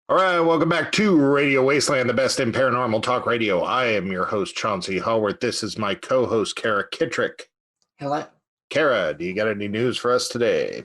All right, welcome back to Radio Wasteland, the best in paranormal talk radio. I am your host, Chauncey Hallworth. This is my co-host, Kara Kittrick. Hello. Kara, do you got any news for us today?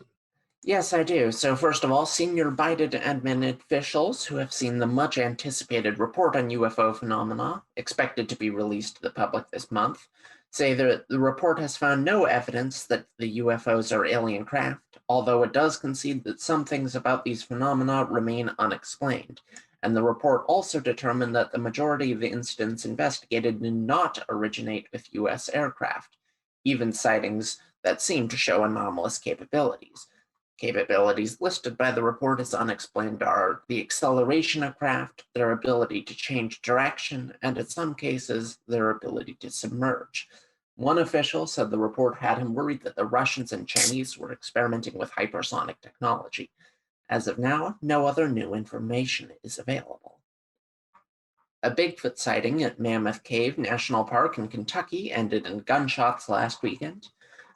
Yes, I do. So first of all, senior Biden admin officials who have seen the much anticipated report on UFO phenomena, expected to be released to the public this month, say that the report has found no evidence that the UFOs are alien craft, although it does concede that some things about these phenomena remain unexplained. And the report also determined that the majority of the incidents investigated did not originate with U.S. aircraft, even sightings that seem to show anomalous capabilities. Capabilities listed by the report as unexplained are the acceleration of craft, their ability to change direction, and in some cases, their ability to submerge. One official said the report had him worried that the Russians and Chinese were experimenting with hypersonic technology. As of now, no other new information is available. A Bigfoot sighting at Mammoth Cave National Park in Kentucky ended in gunshots last weekend.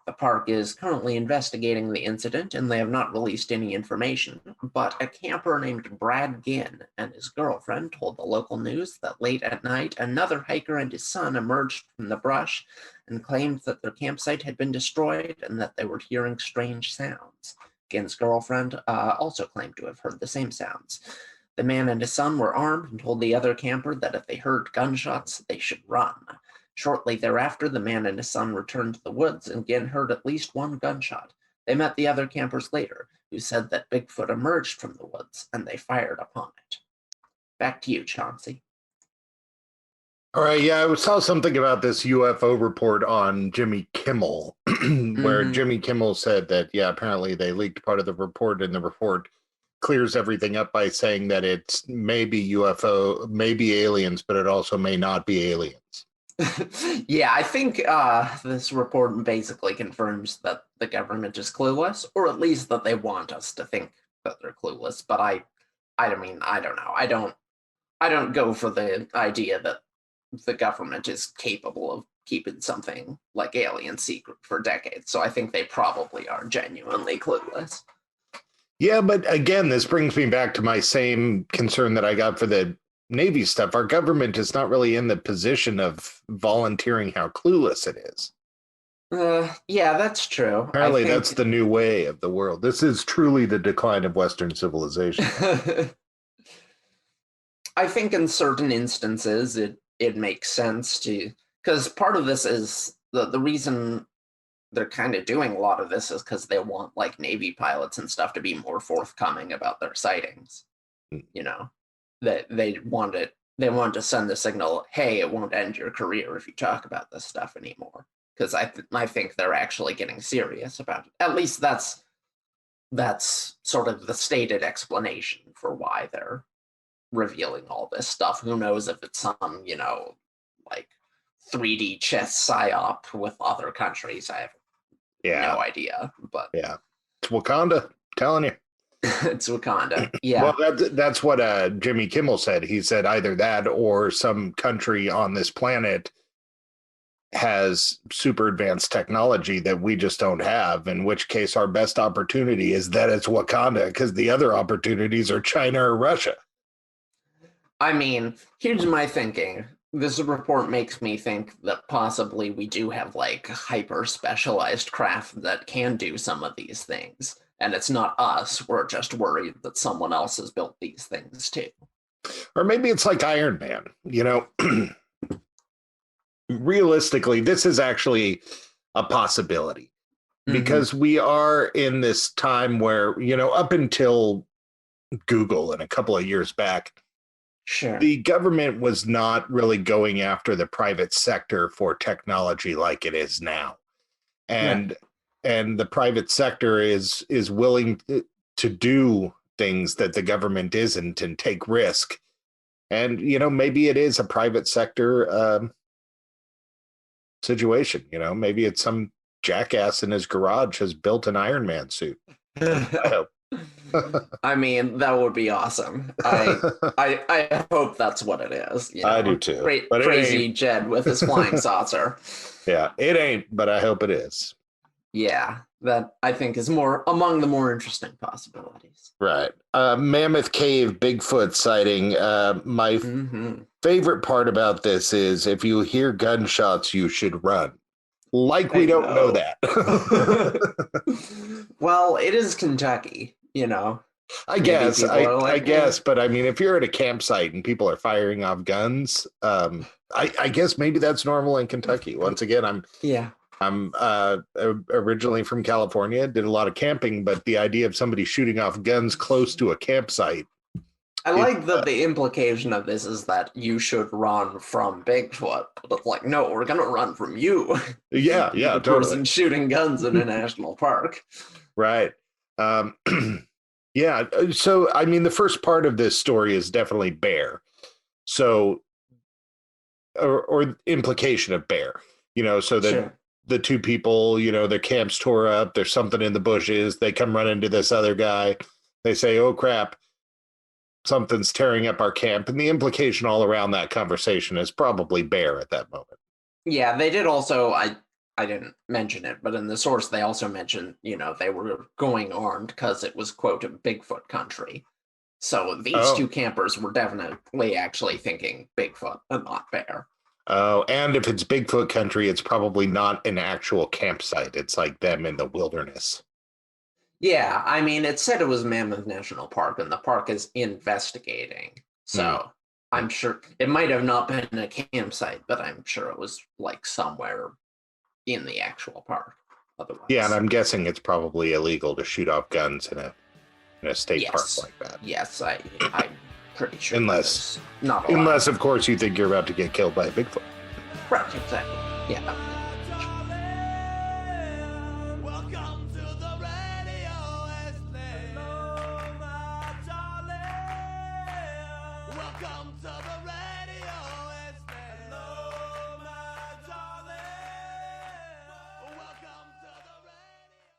The park is currently investigating the incident, and they have not released any information, but a camper named Brad Ginn and his girlfriend told the local news that late at night, another hiker and his son emerged from the brush and claimed that their campsite had been destroyed and that they were hearing strange sounds. Ginn's girlfriend also claimed to have heard the same sounds. The man and his son were armed and told the other camper that if they heard gunshots, they should run. Shortly thereafter, the man and his son returned to the woods and again heard at least one gunshot. They met the other campers later, who said that Bigfoot emerged from the woods and they fired upon it. Back to you, Chauncey. All right, yeah, I saw something about this UFO report on Jimmy Kimmel, where Jimmy Kimmel said that, yeah, apparently they leaked part of the report, and the report clears everything up by saying that it's maybe UFO, maybe aliens, but it also may not be aliens. Yeah, I think this report basically confirms that the government is clueless, or at least that they want us to think that they're clueless. But I mean, I don't know. I don't go for the idea that the government is capable of keeping something like alien secret for decades. So I think they probably are genuinely clueless. Yeah, but again, this brings me back to my same concern that I got for the Navy stuff. Our government is not really in the position of volunteering how clueless it is. Yeah, that's true. Apparently, that's the new way of the world. This is truly the decline of Western civilization. I think in certain instances it makes sense to, because part of this is the reason they're kind of doing a lot of this is because they want like Navy pilots and stuff to be more forthcoming about their sightings. You know, that they want to send the signal, hey, it won't end your career if you talk about this stuff anymore. Because I think they're actually getting serious about it. At least that's sort of the stated explanation for why they're revealing all this stuff. Who knows if it's some, like 3D chess psyop with other countries. I have no idea. But yeah, it's Wakanda, I'm telling you. It's Wakanda. Yeah. Well, that's what Jimmy Kimmel said. He said either that or some country on this planet has super advanced technology that we just don't have, in which case our best opportunity is that it's Wakanda, because the other opportunities are China or Russia. I mean, here's my thinking. This report makes me think that possibly we do have like hyper specialized craft that can do some of these things. And it's not us. We're just worried that someone else has built these things too. Or maybe it's like Iron Man, realistically, this is actually a possibility because we are in this time where, up until Google and a couple of years back, sure, the government was not really going after the private sector for technology like it is now. And the private sector is willing to do things that the government isn't and take risk. And, maybe it is a private sector situation. Maybe it's some jackass in his garage has built an Iron Man suit. I hope. I mean, that would be awesome. I hope that's what it is. I do too. Crazy Jed with his flying saucer. Yeah, it ain't, but I hope it is. Yeah, that I think is among the more interesting possibilities. Right. Mammoth Cave Bigfoot sighting. My favorite part about this is if you hear gunshots, you should run. Like we don't know that. Well, it is Kentucky, you know. I guess, but I mean, if you're at a campsite and people are firing off guns, I guess maybe that's normal in Kentucky. Once again, I'm originally from California, did a lot of camping, but the idea of somebody shooting off guns close to a campsite. I like that the implication of this is that you should run from Bigfoot. But it's like, no, we're gonna run from you. Yeah, the totally. Person shooting guns in a national park. Right. Yeah. So, I mean, the first part of this story is definitely bear. So, or implication of bear, so that the two people, their camp's tore up. There's something in the bushes. They come run into this other guy. They say, oh, crap, something's tearing up our camp. And the implication all around that conversation is probably bear at that moment. Yeah, they did also, I didn't mention it, but in the source, they also mentioned, they were going armed because it was, quote, Bigfoot country. So these two campers were definitely actually thinking Bigfoot and not bear. Oh, and if it's Bigfoot country, it's probably not an actual campsite. It's like them in the wilderness. Yeah, I mean, it said it was Mammoth National Park, and the park is investigating. So I'm sure it might have not been a campsite, but I'm sure it was like somewhere in the actual park. Otherwise, yeah, and I'm guessing it's probably illegal to shoot off guns in a state park like that. Yes, I'm pretty sure. Unless, of course, you think you're about to get killed by a Bigfoot. Right, exactly. Yeah.